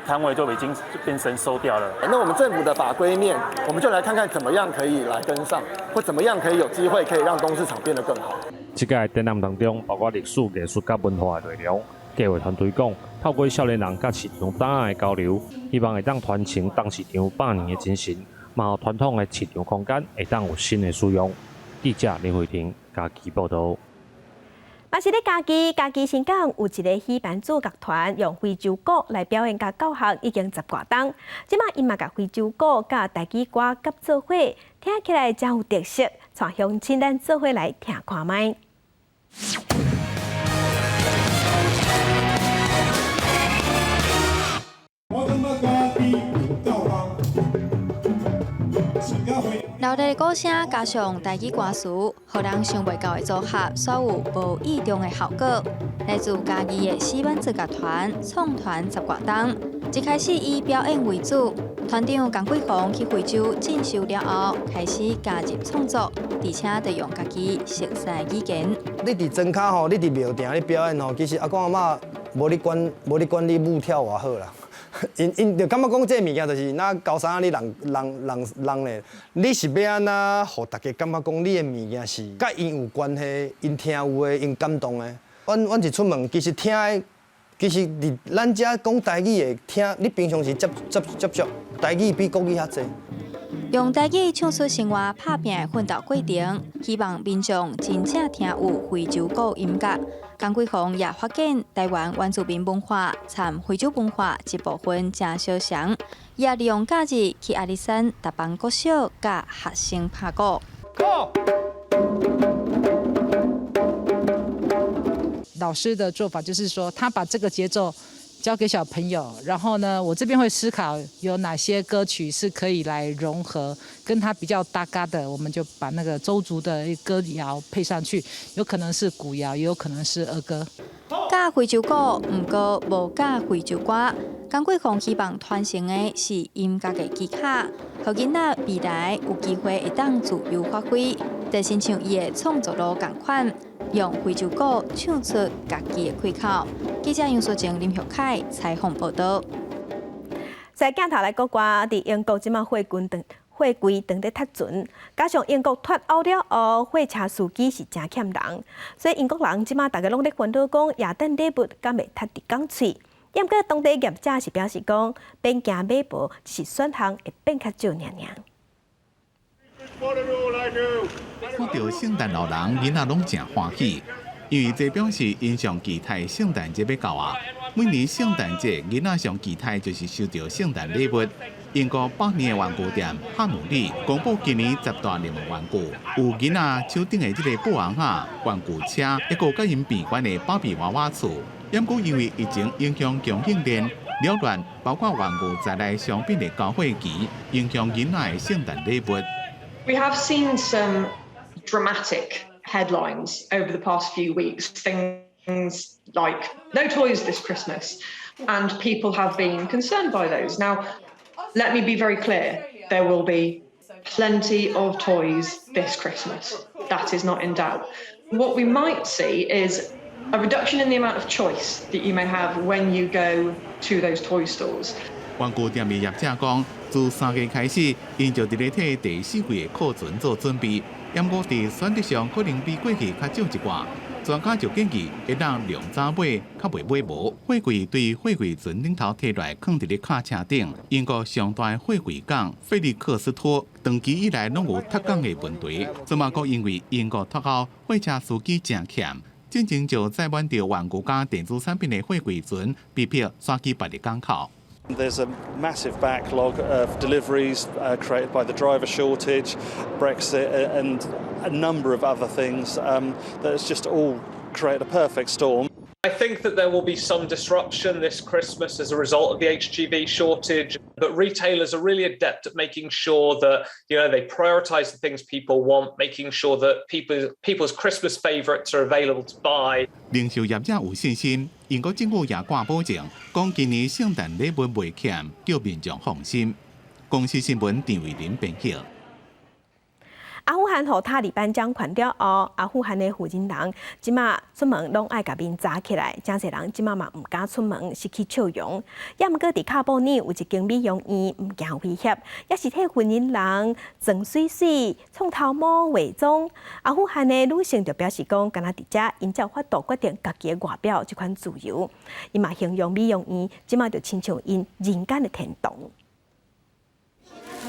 S29: 摊位就已经变成收掉了。
S30: 那我们政府的法规面，我们就来看看怎么样可以来跟上，或怎么样可以有机会可以让东市场变得更好。
S19: 这届展览当中，包括历史、艺术甲文化的内容。计划团队讲，透过少年人甲市场档案的交流，希望会当传承东市场100年的精神，嘛互传统的市场空间会当有新的使用。记者林慧婷嘉义报道。
S1: 嘛是咧嘉义新港有一个戏班主乐团用非洲鼓来表演甲教学已經10多冬，即马因嘛甲非洲鼓甲台语歌合做伙，听起来真有特色，带乡亲咱做伙来听看卖。
S2: 热烈的鼓声加上台语歌词，互人想袂到的组合，所有无意中的效果。来自嘉义的4万作乐团创团10多冬，一开始以表演为主，团长江贵宏去非洲进修了后，开始加入创作，而且得用家己熟悉的语言。
S4: 你伫庄脚吼，你伫庙埕你表演吼，其实阿公阿嬷无你管你舞跳偌好啦。因就感觉讲这物件就是那高山你人咧，你是要安那，互大家感觉讲你的物件是甲因有关系，因听有诶，因感动诶。阮一出门，其实听诶，其实伫咱遮讲台语诶，听你平常时接触台语比国语较济。
S2: 用台语唱出生活打拼的奋斗过程，希望民众真正听有非洲鼓音乐。江贵宏也发现台湾原住民文化参非洲文化一部分真相像，也利用假日去阿里山搭帮国小甲学生拍鼓。
S5: 老师的做法就是说，他把这个节奏交给小朋友，然后呢，我这边会思考有哪些歌曲是可以来融合，跟他比较搭嘎的，我们就把那个周族的歌谣配上去，有可能是古谣，也有可能是儿歌。
S2: 教非洲鼓，不过无教非洲歌。江贵宏希望传承的是音乐的技巧，让囡仔未来有机会会当自由发挥，就亲像伊的创作路同款。用非洲鼓唱出家己的开口。记者杨淑静、林玉凯采访报道。
S1: 在镜头来国外，伫英国即马货柜长伫踢船，加上英国脱欧了后，货车司机是真欠人，所以英国人即马大家拢咧烦恼讲，亚等礼物敢会踢伫港喙。不过当地业者是表示讲，变件买无是选项会变较少尔。
S7: 看到圣诞老人，囡仔拢真欢喜，因为这表示因上期待圣诞节要到啊。每年圣诞节，囡仔上期待就是收到圣诞礼物。英国100年的玩具店哈姆利公布今年10大热门玩具，有囡仔手顶的这个布王仔、玩具车，一个甲因变款的芭比娃娃厝。不过因为疫情影响供应链扰乱，包括玩具在内商品的交货期，影响囡仔的圣诞礼物。
S12: We have seen some dramatic headlines over the past few weeks, things like no toys this Christmas, and people have been concerned by those. Now, let me be very clear, there will be plenty of toys this Christmas. That is not in doubt. What we might see is a reduction in the amount of choice that you may have when you go to those toy stores.
S7: 玩具店的业者讲，自3月开始，因就伫咧替第4季的库存做准备，不过伫选择上可能比过去较少一寡。专家就建议，会当量早买，较袂买无。货柜对货柜船顶头摕来放伫咧卡车顶。英国上大货柜港菲利克斯托长期以来拢有脱港的问题，这嘛阁因为英国脱欧，货车司机真欠。进前就载满着玩具加电子产品的货柜船，被迫刷去别的港口。
S21: There's a massive backlog of deliveries created by the driver shortage, Brexit, and a number of other things that's just all created a perfect storm.
S23: I think that there will be some disruption this Christmas as a result of the HGV shortage, but retailers are really adept at making sure that they prioritise the things people want, making sure that people's Christmas favourites are available to buy.
S7: 零售业者有信心，英国政府也挂保证，讲今年圣诞礼物袂欠，叫民众放心。公司新闻陈伟林编辑。
S1: 阿富汗和塔利班掌权了后，阿富汗的负责人即马出门拢爱甲面扎起来，真侪人即马嘛唔敢出门，失去笑容。也毋过伫喀布尔有一间美容院，唔惊威胁，也是替婚姻人装水水、创头毛、伪装。阿富汗的女性就表示讲，敢若伫遮因才有法度决定家己的外表这款自由。伊嘛形容美容院即马就亲像因人间的天堂。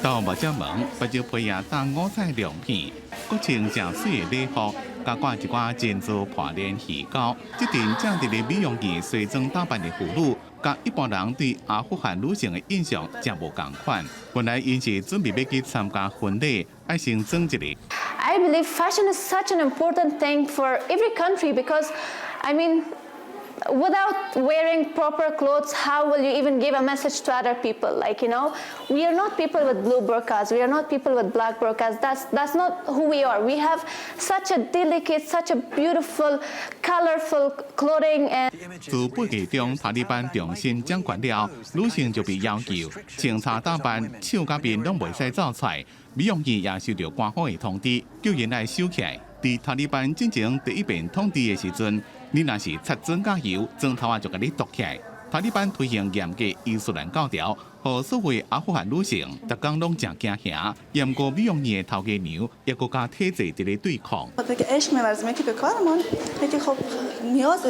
S7: 到目睭门，不少配合当五彩亮片，各穿正水的礼服，加挂一挂珍珠破链鱼膏。这阵正伫咧美容院西装打扮的妇女，甲一般人对阿富汗女性的印象真无共款。本来因是准备要去参加婚礼，爱先装一个。
S24: I believe fashion is such an important thing for every country because, I mean,
S8: without wearing proper clothes, how will you even give a message to other people? Like, you know, we are not people with blue burqas. We are not people with black burqas. That's not who we are. We have such a delicate, such a beautiful, colorful clothing. And
S7: 自8月中塔利班重新掌权了，女性就被要求清查打扮，手甲面拢袂使走出来。美容院也收到官方的通知，叫人来收起来。在塔利班进行第一遍统治的时阵，你若是擦指甲油，砖头就甲你剁起来。塔利班推行严格伊斯兰教条，和所谓阿富汗女性，逐工拢真惊吓。严过美容院的头家娘，也国家体制伫咧对抗。
S9: که عشق می‌ورزیم که به کارمان که خب نیاز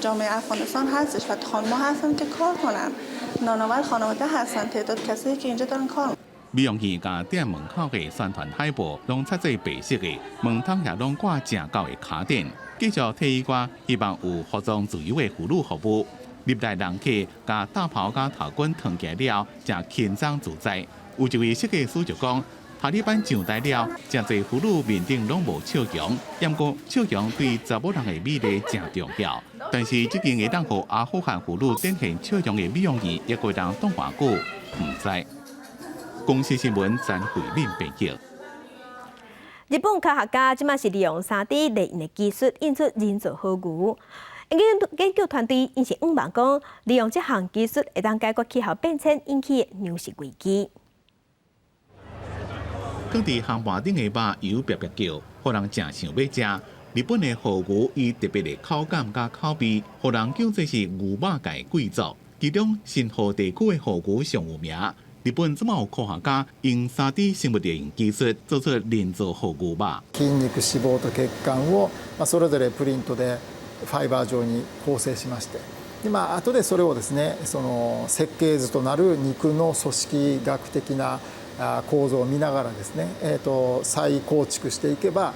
S9: جامعه افغانستان هستش و خانم‌ها هستن که کار کنن. نانآور خانواده هستن تعداد کسایی که اینجا دارن کار.
S7: 美容院甲店门口的宣传海报拢插做白色的，门窗也拢挂正高的卡垫，继续提议我希望有服装自由的妇女服务。入来人客甲大袍甲头冠烫起来了，才轻松自在。有一位设计师就讲，塔利班上台了，真侪妇女面顶拢无笑容，不过笑容对查某人的美丽真重要。但是这间会当互阿富汗妇女展现笑容的美容院，一个人当偌久，唔知。公司新闻詹慧敏编辑。
S1: 日本科学家即马是利用3D 列印的技术印出人造河牛。研究团队因是望讲，利用这项技术会当解决气候变迁引起的粮食危机。
S7: 搁伫航盘顶的肉油白白叫，互人真想要食。日本的河牛以特别的口感甲口味，互人叫做是牛肉界贵族。其中新河地区的河牛上有名。日本即马有科学家用3D 生物列印技术做出人造河牛肉。
S10: 筋肉、脂肪と血管をそれぞれプリントでファイバー状に構成しまして、で後でそれをですね、その設計図となる肉の組織学的な構造を見ながらですね、再構築していけば、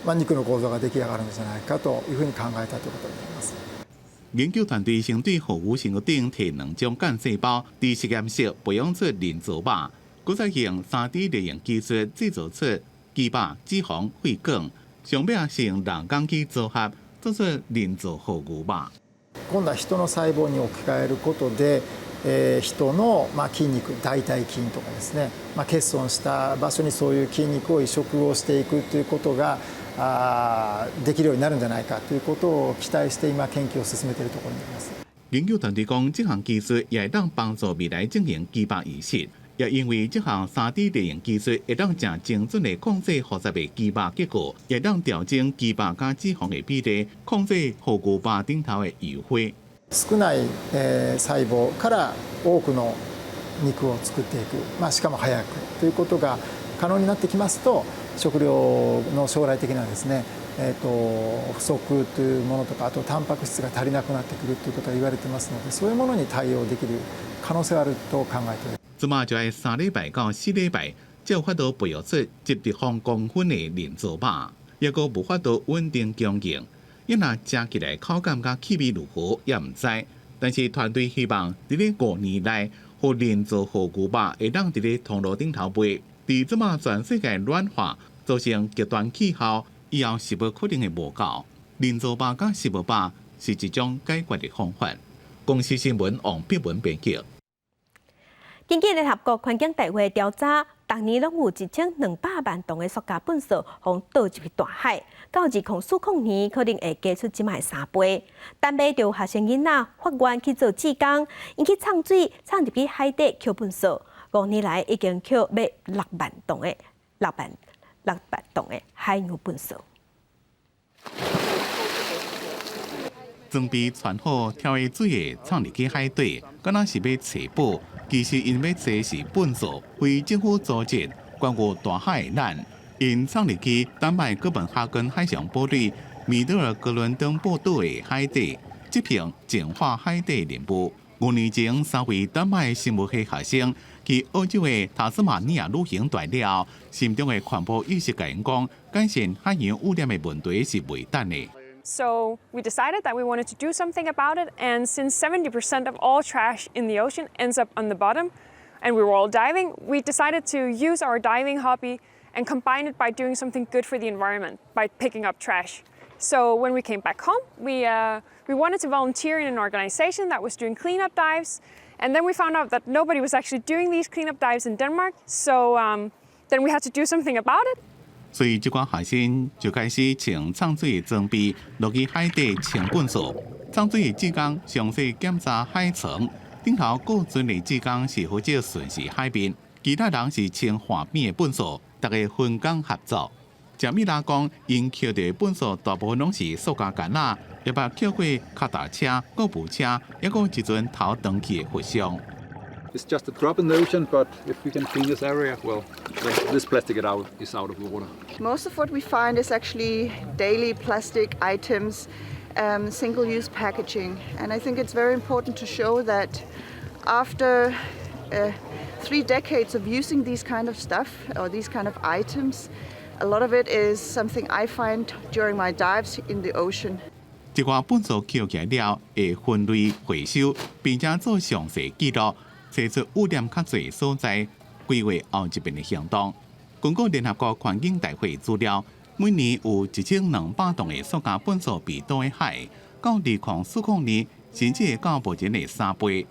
S10: 肉の構造が出来上がるんじゃないかというふうに考えたということになります。
S7: 研究团队先对河牛身躯顶摕2种干细胞，伫实验室培养出人造肉，佮再用3D 列印技术制造出鸡肉、脂肪、血管，上尾是用人工去组合，做出人造河牛肉。
S10: 今度は人の細胞に置き換えることで、人の筋肉、大腿筋とかですね、欠損した場所にそういう筋肉を移植をしていくということができるようになるんじゃないかということを期待して今研究を進めているところになります。
S7: 研究团队讲，这项技术也会当帮助未来进行鸡肉仪式，也因为这项3D 列印技术会当正精准地控制复杂的鸡肉结构，也当调整鸡肉加脂肪的比例，控制河牛肉顶头的油花。
S10: 少ない細胞から多くの肉を作っていく、しかも早くということが可能になってきますと、食料の将来的なですね、不足というものとか、あとタンパク質が足りなくなってくるということが言われてますので、そういうものに対応できる可能性があると考えています。
S7: 即马就要3礼拜到4礼拜，才有法度培育出1立方公分的人造肉，也个无法度稳定供应。因若食起来口感甲气味如何也唔知，但是团队希望伫咧5年内，互人造河牛肉会当伫咧通路顶头卖。伫即马全世界暖化造成极端气候，以后是无可能会无够。人造肉甲食物肉是一种解决的方法。公司新闻王必文编辑。
S1: 根据联合国环境大会调查，逐年拢有1200万吨的塑胶垃圾互倒入去大海，到2040年可能会加出即卖3倍。但买着学生囡仔发愿去做志工，因去呛水呛入去海底捡垃圾，5年来已经捡买6万吨的海洋垃圾。
S7: 装备穿好跳下水的闯入去海底，敢若是要找宝。其实因要找是垃圾，非政府组织关于大海的咱，因闯入去丹麦哥本哈根海上堡垒米德尔格伦登半岛的海底，执行净化海底任务。5年前，3位丹麦生物系学生去澳洲的塔斯马尼亚旅行大了，心中的环保意识甲因讲，改善海洋污染的问题是袂等的。
S11: So we decided that we wanted to do something about it, and since 70% of all trash in the ocean ends up on the bottom, and we were all diving, we decided to use our diving hobby and combine it by doing something good for the environment, by picking up trash. So when we came back home, we wanted to volunteer in an organization that was doing cleanup dives. And then we found out that nobody was actually doing these cleanup dives in Denmark. So then we had to do something about it.
S7: 所以，这款学生就开始穿藏水的装备落去海底清粪扫。藏水的职工详细检查海床，顶头各船的职工是负责巡视海面，其他人是清岸边的粪扫，大家分工合作。郑美拉讲，因捡到的粪扫大部分拢是塑胶干仔，也捌捡过脚踏车、购物车，也有一阵头长去的佛像。
S3: It's just a drop in the ocean, but if we can clean this area, well, this plastic is out of the water.
S6: Most of what we find is actually daily plastic items, single-use packaging, and I think it's very important to show that after 3 decades of using these kind of stuff or these kind of items, a lot of it is something I find during my dives in the ocean.
S7: 一寡粪扫捡起来了，会分类回收，并且做详细记录，找出污染较侪的所在，规划后一边的行动。根据联合国环境大会资料，每年有1200吨的塑胶粪扫被倒喺海，到2040年甚至会到目前的3倍。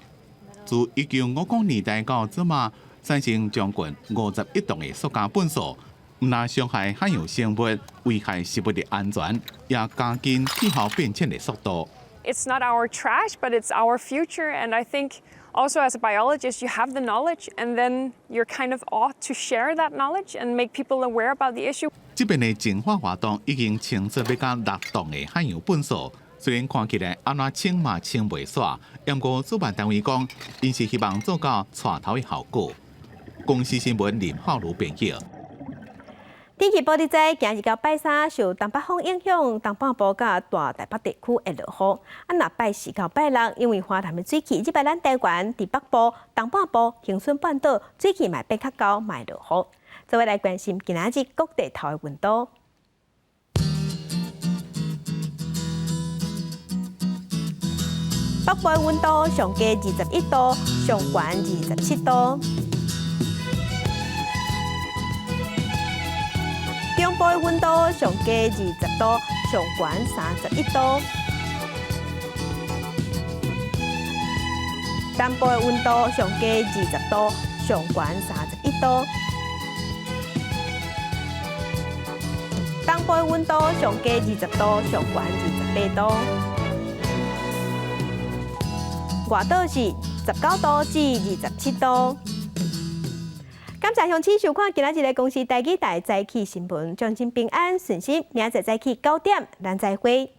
S7: 自1950年代到即马，产生将近51吨的塑胶粪扫。 唔但伤害海洋生物，危害食物的安全，也加紧气候变迁的速度。
S11: It's not our trash, but it's our future. And I think also as a biologist, you have the knowledge, and then you're kind of ought to share that knowledge and make people aware about the issue.
S7: 这边的净化活动已经清扫要到6吨的海洋粪扫，虽然看起来安怎清嘛清袂煞，不过主办单位讲，因是希望做到带头的效果。公司新闻林浩如编辑。
S1: 天气报道在今日到拜三受东北风影响，东半部甲大台北地区会落雨。若拜四到拜六，因为花潭的水汽，即摆咱台湾伫北部、东半部、恒春半岛水汽嘛变较高，嘛会落雨。再来关心今仔日各地头的温度。北部的温度上低21度，上悬27度。 中部的温度上低20度，上悬31度；南部的温度上低20度，上悬31度；东部的温度上低20度，上悬28度；外岛是19度至27度。 感谢乡亲收看今仔日的公视台语台早起新闻，将心平安顺心，明仔早起9点，咱再会。